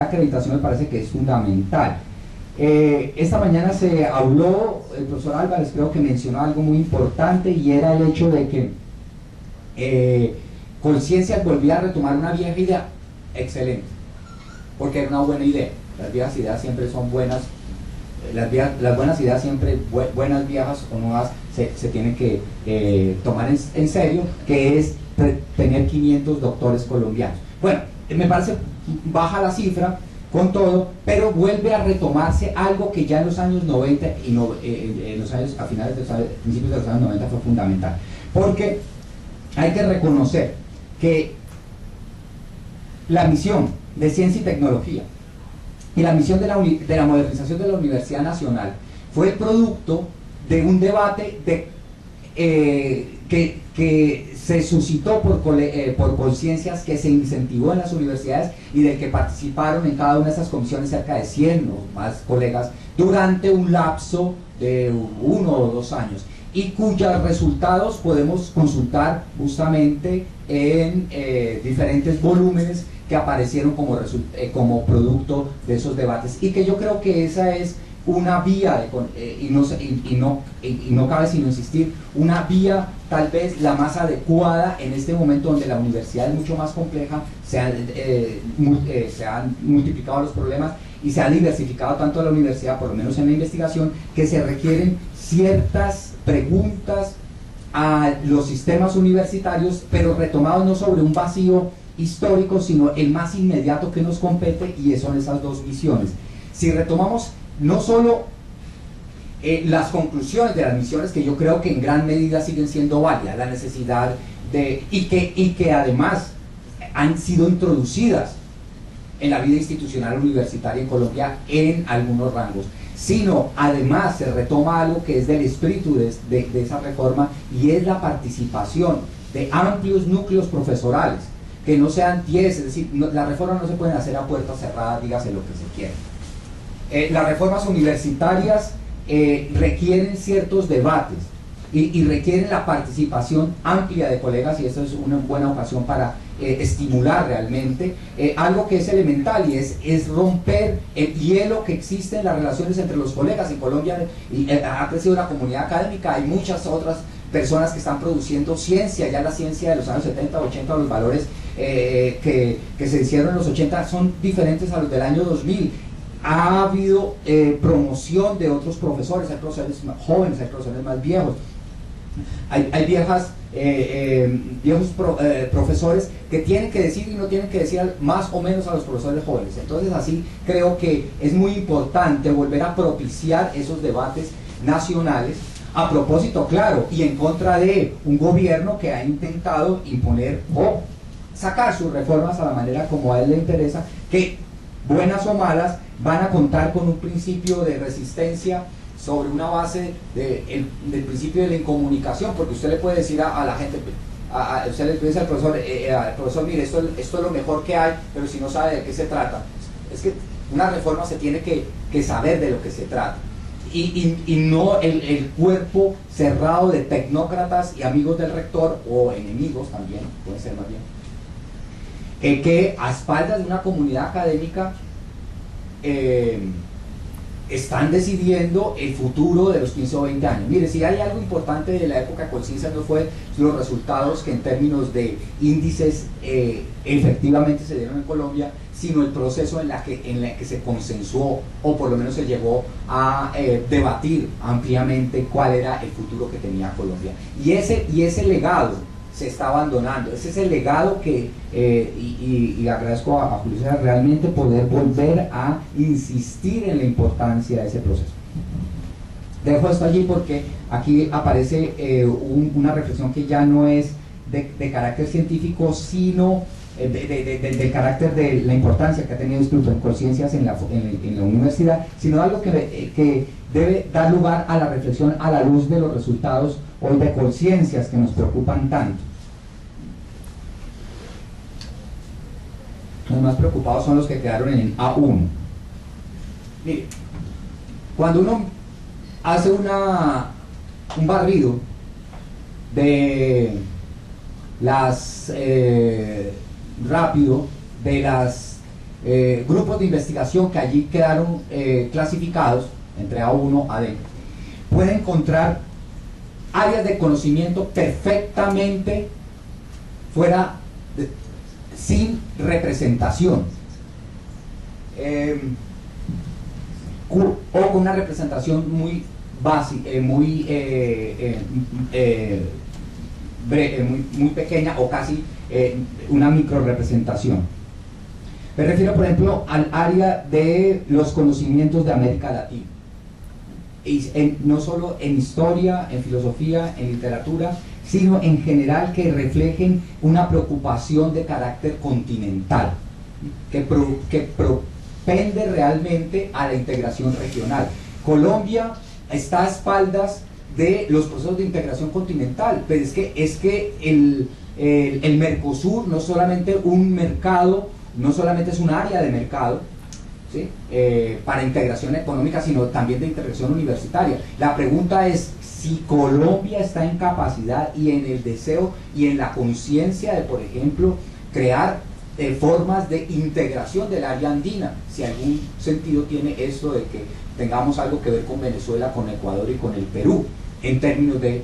acreditación me parece que es fundamental. Esta mañana se habló, el profesor Álvarez creo que mencionó algo muy importante, y era el hecho de que Conciencias volvía a retomar una vieja idea. Excelente, porque era una buena idea. Las viejas ideas siempre son buenas, las buenas ideas siempre, buenas, viejas o nuevas, se tienen que tomar en serio, que es tener 500 doctores colombianos. Bueno, me parece baja la cifra con todo, pero vuelve a retomarse algo que ya en los años 90 y en los años, a finales de principios de los años 90 fue fundamental, porque hay que reconocer que la misión de ciencia y tecnología y la misión de la modernización de la Universidad Nacional fue el producto de un debate que se suscitó por Conciencias, que se incentivó en las universidades y del que participaron en cada una de esas comisiones cerca de 100 o más colegas durante un lapso de 1 o 2 años, y cuyos resultados podemos consultar justamente en diferentes volúmenes que aparecieron como producto de esos debates, y que yo creo que esa es una vía, y no cabe sino insistir, una vía tal vez la más adecuada en este momento donde la universidad es mucho más compleja, se han multiplicado los problemas y se ha diversificado tanto la universidad, por lo menos en la investigación, que se requieren ciertas preguntas a los sistemas universitarios, pero retomados no sobre un vacío histórico, sino el más inmediato que nos compete, y son esas dos misiones. Si retomamos no solo las conclusiones de las misiones, que yo creo que en gran medida siguen siendo válidas, la necesidad de, y que además han sido introducidas en la vida institucional universitaria en Colombia en algunos rangos, sino además se retoma algo que es del espíritu de esa reforma, y es la participación de amplios núcleos profesorales, que no sean 10, es decir, las reformas no se pueden hacer a puerta cerrada, dígase lo que se quiera. Las reformas universitarias requieren ciertos debates y requieren la participación amplia de colegas, y esto es una buena ocasión para estimular realmente algo que es elemental, y es romper el hielo que existe en las relaciones entre los colegas. En Colombia ha crecido una comunidad académica, hay muchas otras personas que están produciendo ciencia, ya la ciencia de los años 70, 80, los valores que se hicieron en los 80 son diferentes a los del año 2000. Ha habido promoción de otros profesores, hay profesores más jóvenes, hay profesores más viejos, hay viejos profesores que tienen que decir y no tienen que decir más o menos a los profesores jóvenes. Entonces así creo que es muy importante volver a propiciar esos debates nacionales, a propósito, claro, y en contra de un gobierno que ha intentado imponer o sacar sus reformas a la manera como a él le interesa, que buenas o malas van a contar con un principio de resistencia sobre una base del principio de la incomunicación, porque usted le puede decir a la gente, usted le puede decir al profesor, mire, esto es lo mejor que hay, pero si no sabe de qué se trata, es que una reforma se tiene que saber de lo que se trata, y no el cuerpo cerrado de tecnócratas y amigos del rector, o enemigos también, puede ser más bien, que a espaldas de una comunidad académica están decidiendo el futuro de los 15 o 20 años. Mire, si hay algo importante de la época de Conciencia, no fue los resultados que en términos de índices efectivamente se dieron en Colombia, sino el proceso en la que se consensuó, o por lo menos se llegó a debatir ampliamente cuál era el futuro que tenía Colombia. Y ese legado se está abandonando. Ese es el legado que, y agradezco a Julio César realmente poder volver a insistir en la importancia de ese proceso. Dejo esto allí porque aquí aparece una reflexión que ya no es de carácter científico, sino del carácter de la importancia que ha tenido Instituto de Conciencias en la universidad, sino algo que debe dar lugar a la reflexión a la luz de los resultados hoy de Conciencias que nos preocupan tanto. Los más preocupados son los que quedaron en el A1. Mire, cuando uno hace un barrido de las rápido de las grupos de investigación que allí quedaron clasificados entre A1 a D, puede encontrar áreas de conocimiento perfectamente sin representación, o con una representación muy básica, muy pequeña, o casi una micro representación. Me refiero, por ejemplo, al área de los conocimientos de América Latina, no solo en historia, en filosofía, en literatura, sino en general, que reflejen una preocupación de carácter continental, que propende realmente a la integración regional. Colombia está a espaldas de los procesos de integración continental, pero es que el Mercosur no solamente un mercado, no solamente es un área de mercado, ¿sí? Para integración económica, sino también de integración universitaria. La pregunta es si Colombia está en capacidad y en el deseo y en la conciencia de, por ejemplo, crear formas de integración del área andina, si algún sentido tiene esto de que tengamos algo que ver con Venezuela, con Ecuador y con el Perú, en términos de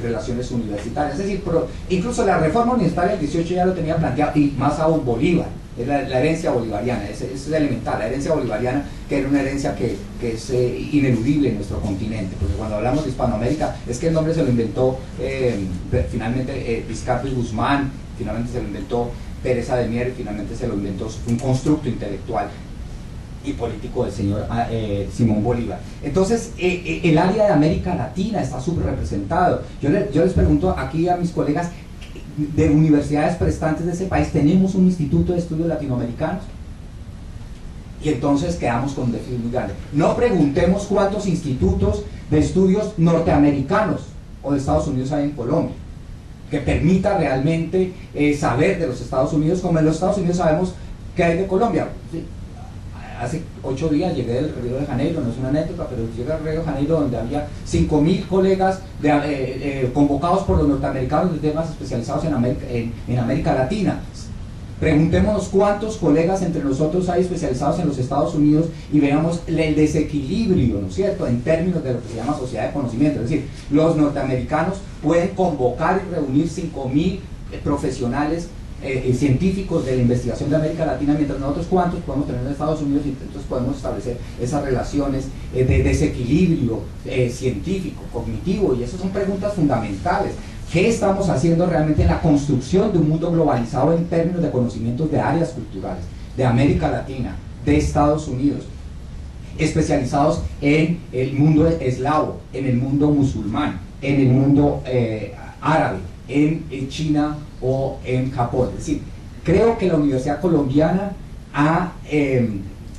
relaciones universitarias. Es decir, incluso la reforma universitaria del 18 ya lo tenía planteado, y más aún Bolívar, es la herencia bolivariana, es elemental, la herencia bolivariana, que era una herencia que es ineludible en nuestro continente, porque cuando hablamos de Hispanoamérica, es que el nombre se lo inventó finalmente Vizcarra y Guzmán, finalmente se lo inventó Teresa de Mier, finalmente se lo inventó un constructo intelectual y político del señor Simón Bolívar. Entonces, el área de América Latina está subrepresentado. Yo les pregunto aquí a mis colegas de universidades prestantes de ese país, ¿tenemos un instituto de estudios latinoamericanos? Y entonces quedamos con un déficit muy grande. No preguntemos cuántos institutos de estudios norteamericanos o de Estados Unidos hay en Colombia, que permita realmente saber de los Estados Unidos, como en los Estados Unidos sabemos que hay de Colombia. ¿Sí? Hace 8 días llegué del Río de Janeiro, no es una anécdota, pero llegué al Río de Janeiro, donde había 5.000 colegas convocados por los norteamericanos de temas especializados en América Latina. Preguntémonos cuántos colegas entre nosotros hay especializados en los Estados Unidos y veamos el desequilibrio, ¿no es cierto?, en términos de lo que se llama sociedad de conocimiento. Es decir, los norteamericanos pueden convocar y reunir 5.000 profesionales científicos de la investigación de América Latina, mientras nosotros cuántos podemos tener en Estados Unidos, y entonces podemos establecer esas relaciones de desequilibrio científico, cognitivo, y esas son preguntas fundamentales. ¿Qué estamos haciendo realmente en la construcción de un mundo globalizado en términos de conocimientos de áreas culturales, de América Latina, de Estados Unidos, especializados en el mundo eslavo, en el mundo musulmán, en el mundo árabe, en China o en Japón? Es decir, creo que la Universidad Colombiana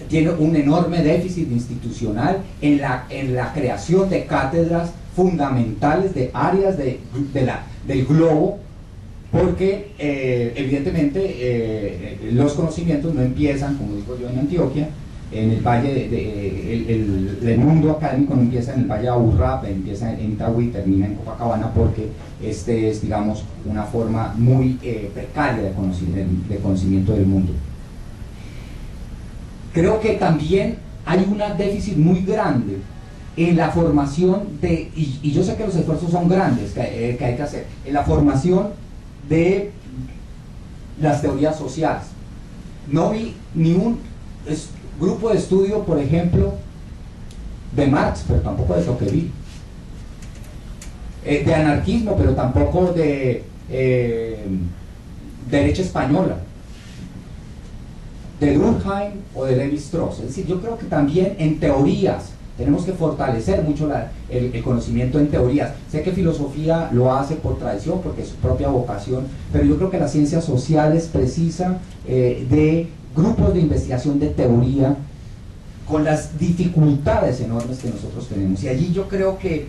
tiene un enorme déficit institucional en la creación de cátedras fundamentales de áreas del globo, porque evidentemente los conocimientos no empiezan, como digo yo, en Antioquia, en el valle el mundo académico no empieza en el valle de Aburrá, empieza en Itagüí y termina en Copacabana, porque este es, digamos, una forma muy precaria de conocimiento del mundo. Creo que también hay un déficit muy grande en la formación y yo sé que los esfuerzos son grandes que hay que hacer, en la formación de las teorías sociales. No vi ni un grupo de estudio, por ejemplo, de Marx, pero tampoco de Tocqueville, de anarquismo, pero tampoco de derecha española, de Durkheim o de Levi-Strauss. Es decir, yo creo que también en teorías tenemos que fortalecer mucho el conocimiento en teorías. Sé que filosofía lo hace por tradición, porque es su propia vocación, pero yo creo que las ciencias sociales precisan de grupos de investigación de teoría con las dificultades enormes que nosotros tenemos. Y allí yo creo que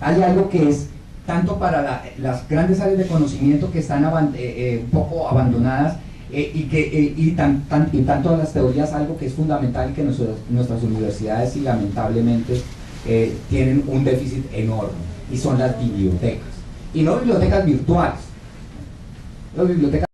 hay algo que es, tanto para las grandes áreas de conocimiento que están un poco abandonadas, y tanto las teorías, algo que es fundamental y que nuestras universidades, y lamentablemente tienen un déficit enorme, y son las bibliotecas, y no bibliotecas virtuales, las bibliotecas